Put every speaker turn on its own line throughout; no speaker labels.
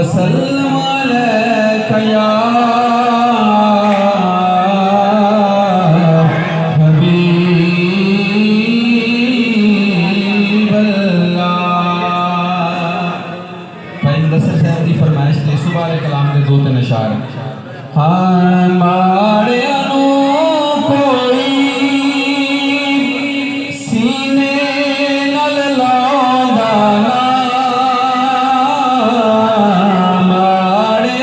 वसल्लम अलैका या हबीबल्लाह। भाई मुदस्सिर साहब की फरमाइश ने सुबह के कलाम के दो तीन इशार हमारे कोई सीने नल लांदा ना, हमारे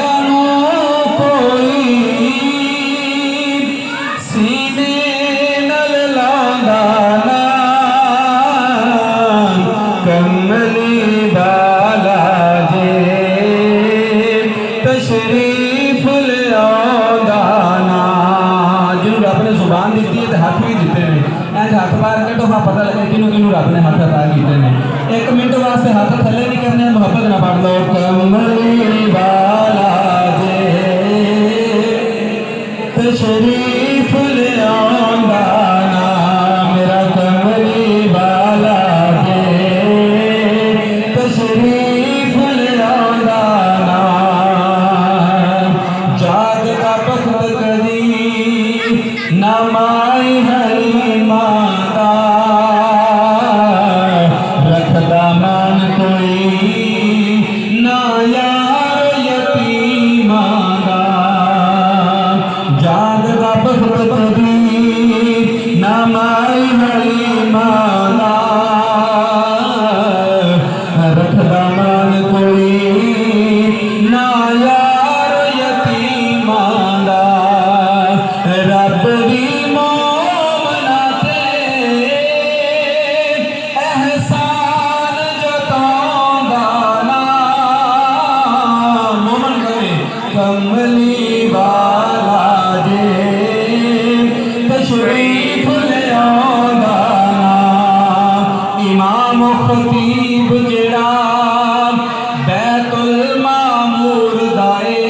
कोई सीने नल लांदा ना, कमली वाला जे तशरीफ ले आंदा ना। जिन्होंने रब ने जुबान दी है तो हाथ भी दिते हैं, इंज हाथ बाहर कटो हाँ पता लगे किनू किनू रब ने हाथ अता किए हैं। एक मिनट वास्ते हाथ थले नहीं करने, मोहब्बत ना पढ़ लो। कमली वाला जे तशरीफ ले आंदा ना, मेरा कमली वाला जे तशरीफ ले आंदा ना। जागदा बख्त कदी ना माई हलीमा दा, रखदा मान कोई ना यार यतीमा दा। जागदा बख्त कदी ना माई हलीमा दा, रखदा मान कोई ना यार यतीमा दा। रब दी मोमना ते एहसान जतांदा ना, मोमन करे कमली वाला जे तशरीफ ले आंदा ना। इमाम खतीब जेड़ा बैतुल मामूर दाए,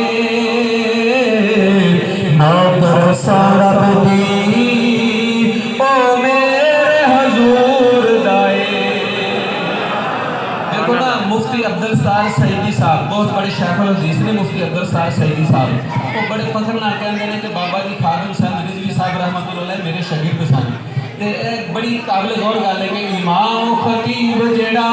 नौकर सारा बदी ओ मेरे हजूर दाए। देखो ना मुफ्ती अब्दुल सत्तार सईदी साहब बहुत बड़े शेखुल हदीस ने, मुफ्ती अब्दुल सत्तार सईदी साहब वो बड़े फख्र नाल कहते हैं कि बाबा जी खादिम साहब रिजवी साहब रहमतुल्लाह मेरे शागिर्द सन। ते बड़ी काबिल गौर गल है कि इमाम खतीब जेड़ा